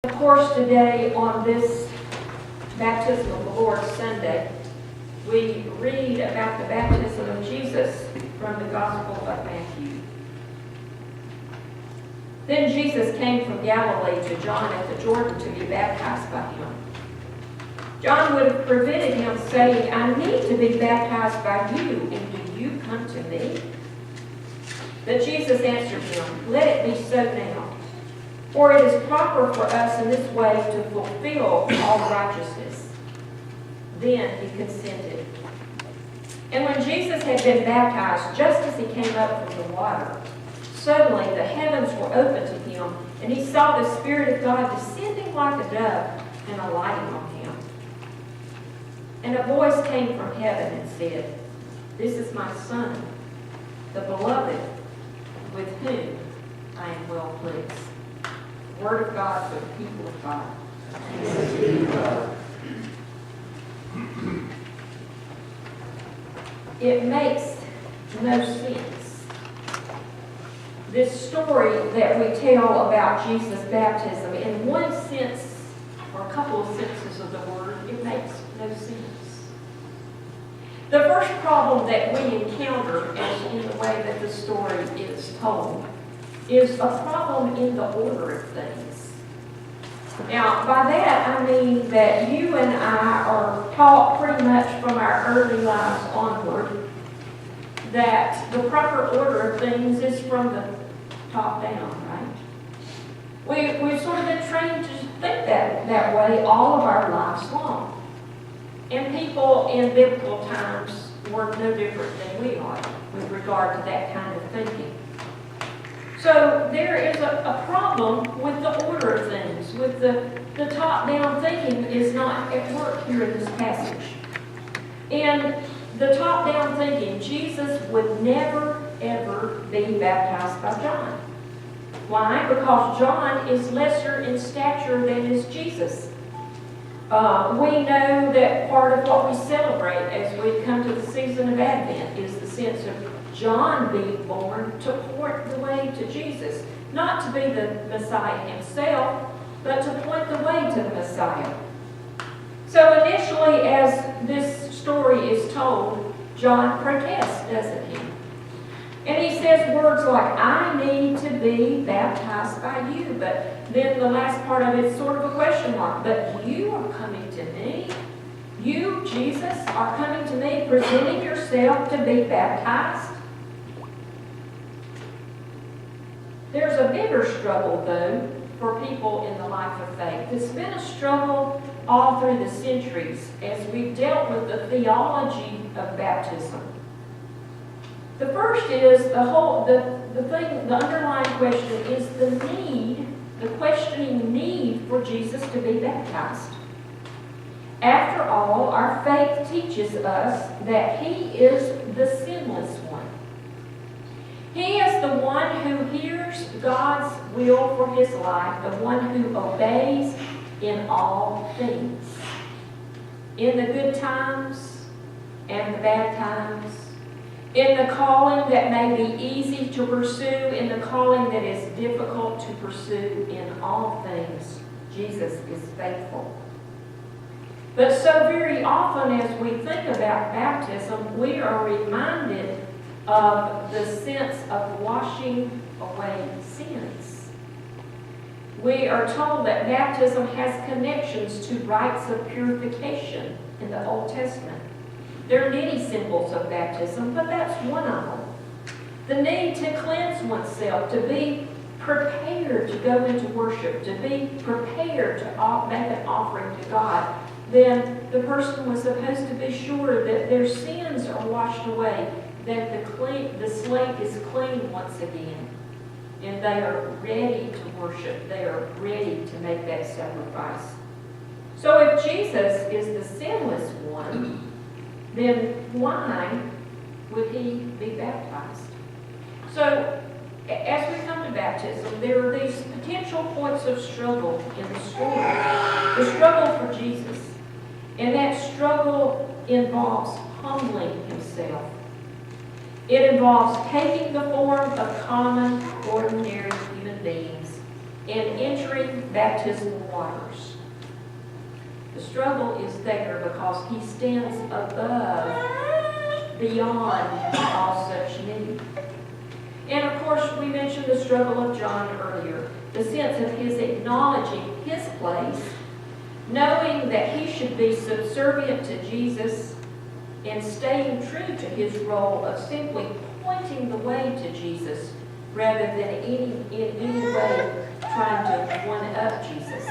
Of course, today on this Baptism of the Lord Sunday, we read about the baptism of Jesus from the Gospel of Matthew. Then Jesus came from Galilee to John at the Jordan to be baptized by him. John would have prevented him, saying, "I need to be baptized by you, and do you come to me?" But Jesus answered him, "Let it be so now. For it is proper for us in this way to fulfill all righteousness." Then he consented. And when Jesus had been baptized, just as he came up from the water, suddenly the heavens were opened to him, and he saw the Spirit of God descending like a dove and alighting on him. And a voice came from heaven and said, "This is my Son, the beloved, with whom I am well pleased." Word of God for the people of God. Thanks be to God. It makes no sense, this story that we tell about Jesus' baptism. In one sense, or a couple of senses of the word, it makes no sense. The first problem that we encounter, and in the way that the story is told, is a problem in the order of things. Now, by that I mean that you and I are taught pretty much from our early lives onward that the proper order of things is from the top down, right? We've sort of been trained to think that way all of our lives long. And people in biblical times were no different than we are with regard to that kind of thinking. So there is a problem with the order of things, with the top-down thinking is not at work here in this passage. And the top-down thinking, Jesus would never, ever be baptized by John. Why? Because John is lesser in stature than is Jesus. We know that part of what we celebrate as we come to the season of Advent is the sense of John being born to point the way to Jesus. Not to be the Messiah himself, but to point the way to the Messiah. So initially, as this story is told, John protests, doesn't he? And he says words like, "I need to be baptized by you." But then the last part of it is sort of a question mark. "But you are coming to me. You, Jesus, are coming to me, presenting yourself to be baptized." There's a bigger struggle, though, for people in the life of faith. It's been a struggle all through the centuries as we've dealt with the theology of baptism. The first is the underlying question is the questioning need for Jesus to be baptized. After all, our faith teaches us that he is the sinless one. He is the one who hears God's will for his life, the one who obeys in all things. In the good times and the bad times. In the calling that may be easy to pursue, in the calling that is difficult to pursue, in all things, Jesus is faithful. But so very often as we think about baptism, we are reminded of the sense of washing away sins. We are told that baptism has connections to rites of purification in the Old Testament. There are many symbols of baptism, but that's one of them. The need to cleanse oneself, to be prepared to go into worship, to be prepared to make an offering to God. Then the person was supposed to be sure that their sins are washed away, that the slate is clean once again, and they are ready to worship. They are ready to make that sacrifice. So if Jesus is the sinless one, then why would he be baptized? So as we come to baptism, there are these potential points of struggle in the story. The struggle for Jesus. And that struggle involves humbling himself. It involves taking the form of common, ordinary human beings and entering baptismal waters. The struggle is there because he stands above, beyond all such need. And of course, we mentioned the struggle of John earlier, the sense of his acknowledging his place, knowing that he should be subservient to Jesus, and staying true to his role of simply pointing the way to Jesus rather than in any way trying to one-up Jesus.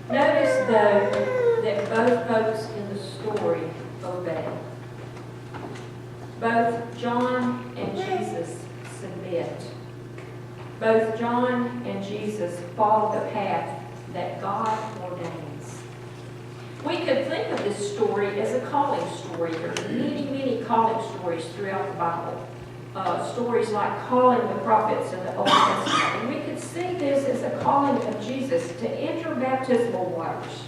Notice, though, that both folks in the story obey. Both John and Jesus submit. Both John and Jesus follow the path that God ordains. We could think of this story as a calling story. There's many, many calling stories throughout the Bible. Stories like calling the prophets in the Old Testament. And we could see this as a calling of Jesus to enter baptismal waters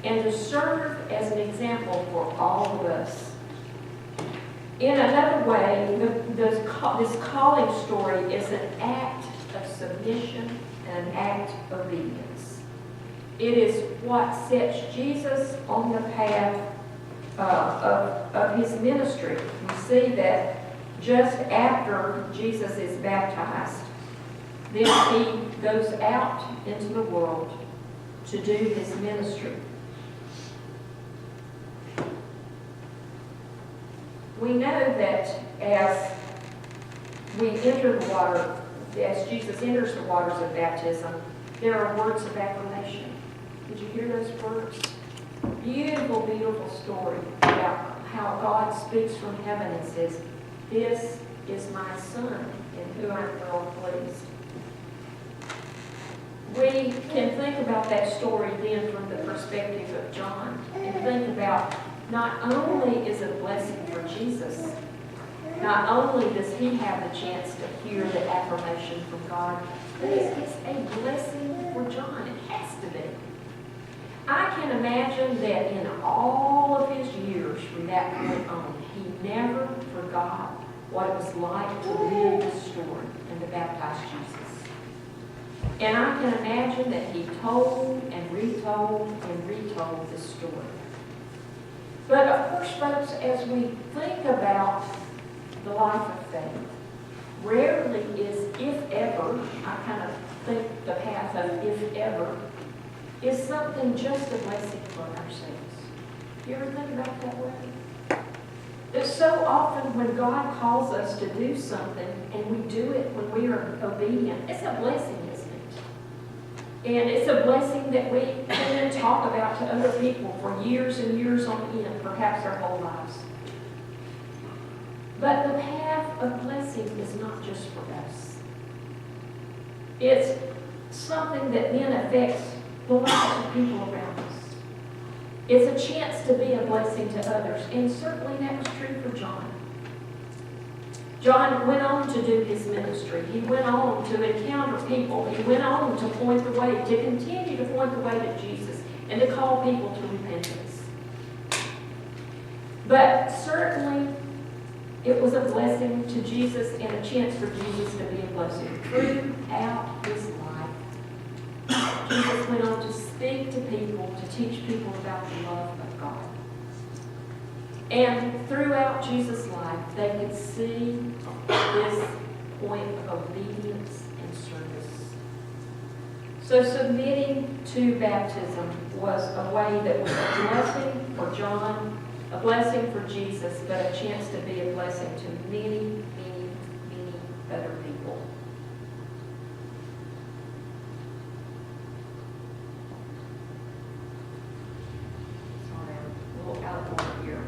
and to serve as an example for all of us. In another way, this calling story is an act of submission and an act of obedience. It is what sets Jesus on the path of his ministry. We see that just after Jesus is baptized, then he goes out into the world to do his ministry. We know that as we enter the water, as Jesus enters the waters of baptism, there are words of acclamation. Did you hear those words? Beautiful, beautiful story about how God speaks from heaven and says, "This is my Son, in whom I'm well pleased." We can think about that story then from the perspective of John and think about not only is it a blessing for Jesus, not only does he have the chance to hear the affirmation from God, but it's a blessing for John. It has to be. I can imagine that in all of his years from that point on, he never forgot what it was like to live this story and to baptize Jesus. And I can imagine that he told and retold this story. But of course, folks, as we think about the life of faith, rarely is, if ever, I kind of think the path of if ever, is something just a blessing for ourselves. You ever think about it that way? There's so often when God calls us to do something and we do it when we are obedient, it's a blessing, isn't it? And it's a blessing that we can then talk about to other people for years and years on end, perhaps our whole lives. But the path of blessing is not just for us. It's something that then affects the lives of people around us. It's a chance to be a blessing to others, and certainly that was true for John. John went on to do his ministry. He went on to encounter people. He went on to point the way, to continue to point the way to Jesus, and to call people to repentance. But certainly, it was a blessing to Jesus and a chance for Jesus to be a blessing throughout his life. Jesus went on to speak to people, to teach people about the love of God. And throughout Jesus' life, they could see this point of obedience and service. So submitting to baptism was a way that was a blessing for John, a blessing for Jesus, but a chance to be a blessing to many, many, many other people. Sorry, I'm a little out of order here.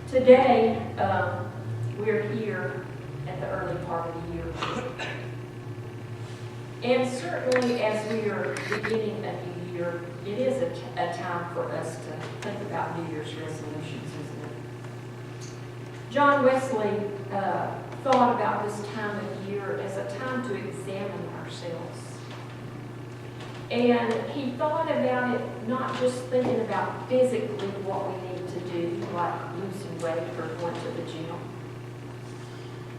Today, we're here at the early part of the year. And certainly as we are beginning a new year, it is a time for us to think about New Year's resolutions, isn't it? John Wesley thought about this time of year as a time to examine ourselves. And he thought about it not just thinking about physically what we need to do, like losing weight or going to the gym,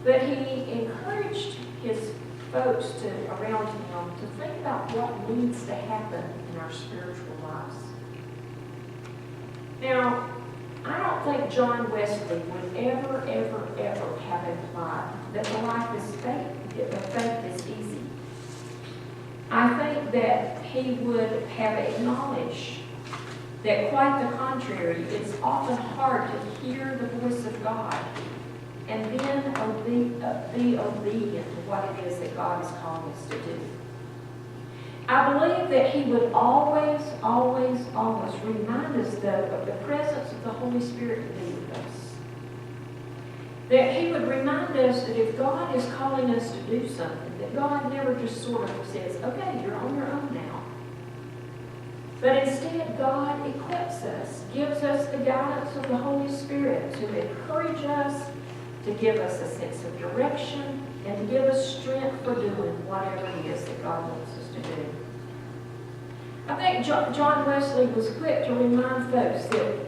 but he encouraged his folks around him to think about what needs to happen in our spiritual lives. Now, I don't think John Wesley would ever have implied that the life of faith is easy. I think that he would have acknowledged that quite the contrary, it's often hard to hear the voice of God and then be obedient to what it is that God is calling us to do. I believe that he would always remind us, though, of the presence of the Holy Spirit to be with us. That he would remind us that if God is calling us to do something, that God never just sort of says, okay, you're on your own now. But instead, God equips us, gives us the guidance of the Holy Spirit to encourage us, to give us a sense of direction, and to give us strength for doing whatever it is that God wants us to do. I think John Wesley was quick to remind folks that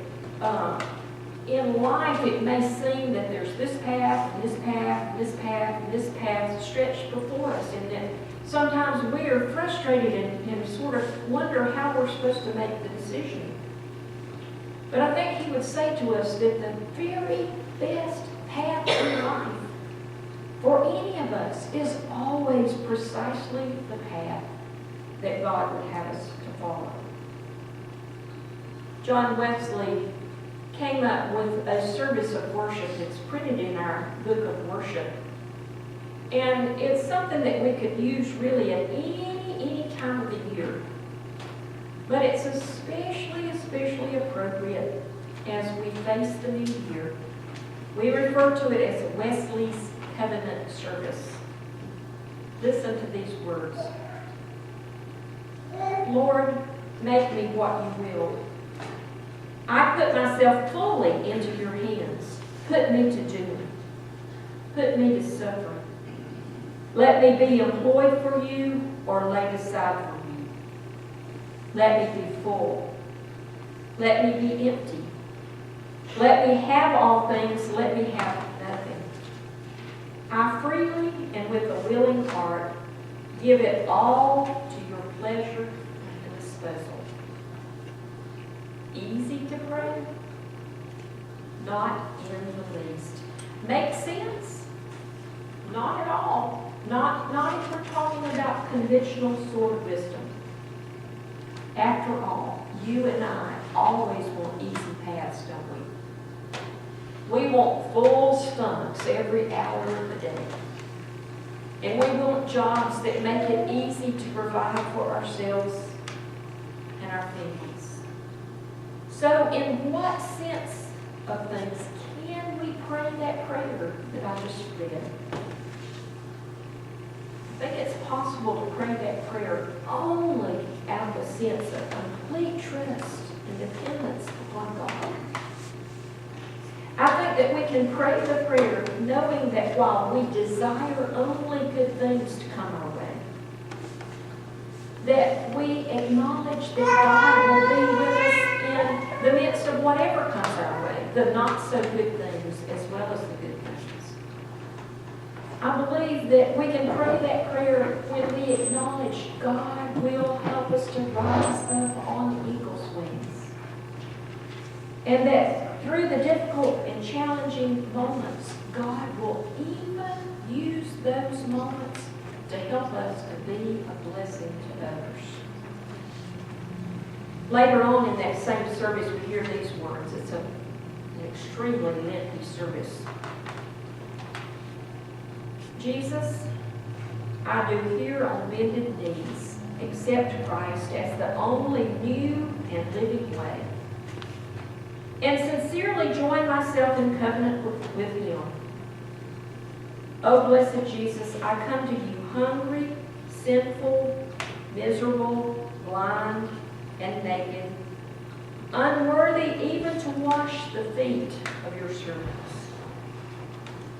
in life it may seem that there's this path, and this path, and this path, and this path stretched before us, and that sometimes we are frustrated and sort of wonder how we're supposed to make the decision. But I think he would say to us that the very best path in life for any of us is always precisely the path that God would have us to follow. John Wesley came up with a service of worship that's printed in our book of worship. And it's something that we could use really at any time of the year. But it's especially appropriate as we face the new year. We refer to it as Wesley's Covenant Service. Listen to these words. Lord, make me what you will. I put myself fully into your hands. Put me to doing. Put me to suffering. Let me be employed for you or laid aside for you. Let me be full. Let me be empty. Let me have all things. Let me have nothing. I freely and with a willing heart give it all to your pleasure and disposal. Easy to pray? Not in the least. Make sense? Not at all. Not if we're talking about conventional sort of wisdom. After all, you and I always want easy paths, don't we? We want full stomachs every hour of the day. And we want jobs that make it easy to provide for ourselves and our families. So in what sense of things can we pray that prayer that I just read? I think it's possible to pray that prayer only out of a sense of complete trust and dependence upon God. I think that we can pray the prayer knowing that while we desire only good things to come our way, that we acknowledge that God will be with us in the midst of whatever comes our way, the not-so-good things as well as the good things. I believe that we can pray that prayer when we acknowledge God will help us to rise up on eagle's wings. And that through the difficult and challenging moments, God will even use those moments to help us to be a blessing to others. Later on in that same service, we hear these words. It's an extremely lengthy service. Jesus, I do here on bended knees accept Christ as the only new and living way, and sincerely join myself in covenant with Him. Oh, blessed Jesus, I come to you hungry, sinful, miserable, blind, and naked, unworthy even to wash the feet of your servants.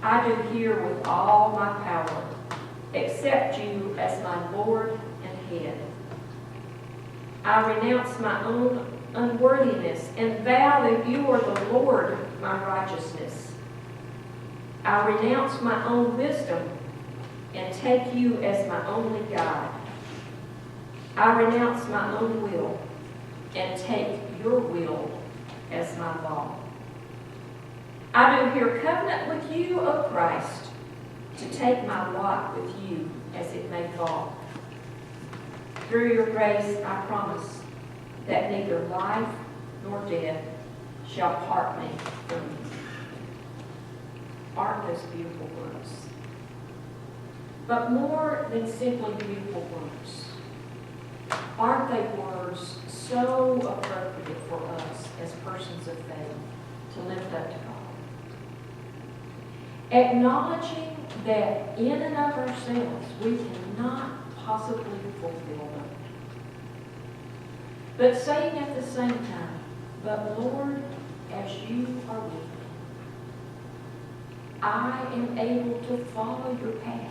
I do here with all my power accept you as my Lord and Head. I renounce my own unworthiness and vow that you are the Lord, my righteousness. I renounce my own wisdom and take you as my only guide. I renounce my own will and take your will as my law. I do here covenant with you, O Christ, to take my lot with you as it may fall. Through your grace, I promise that neither life nor death shall part me from you. Aren't those beautiful words? But more than simply beautiful words, aren't they words so appropriate for us as persons of faith to lift up to God? Acknowledging that in and of ourselves we cannot possibly fulfill them. But saying at the same time, but Lord, as you are with me, I am able to follow your path.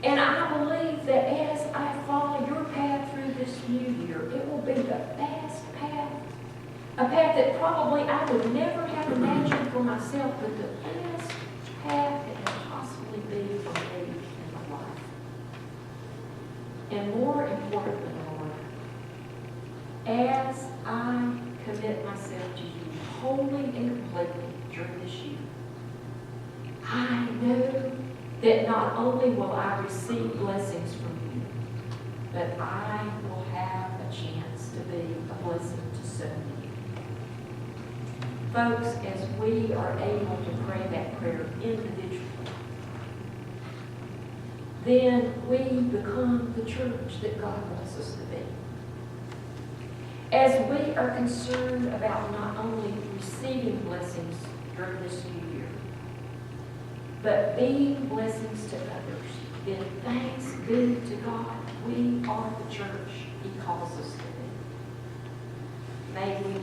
And I believe that as I follow your path through this new year, it will be the best path. A path that probably I would never have imagined for myself, but the best path it can possibly be for me in my life. And more importantly, Lord, as I commit myself to you wholly and completely during this year, I know that not only will I receive blessings from you, but I will have a chance to be a blessing to so many. Folks, as we are able to pray that prayer individually, then we become the church that God wants us to be. As we are concerned about not only receiving blessings during this new year, but being blessings to others, then thanks be to God, we are the church He calls us to be. May we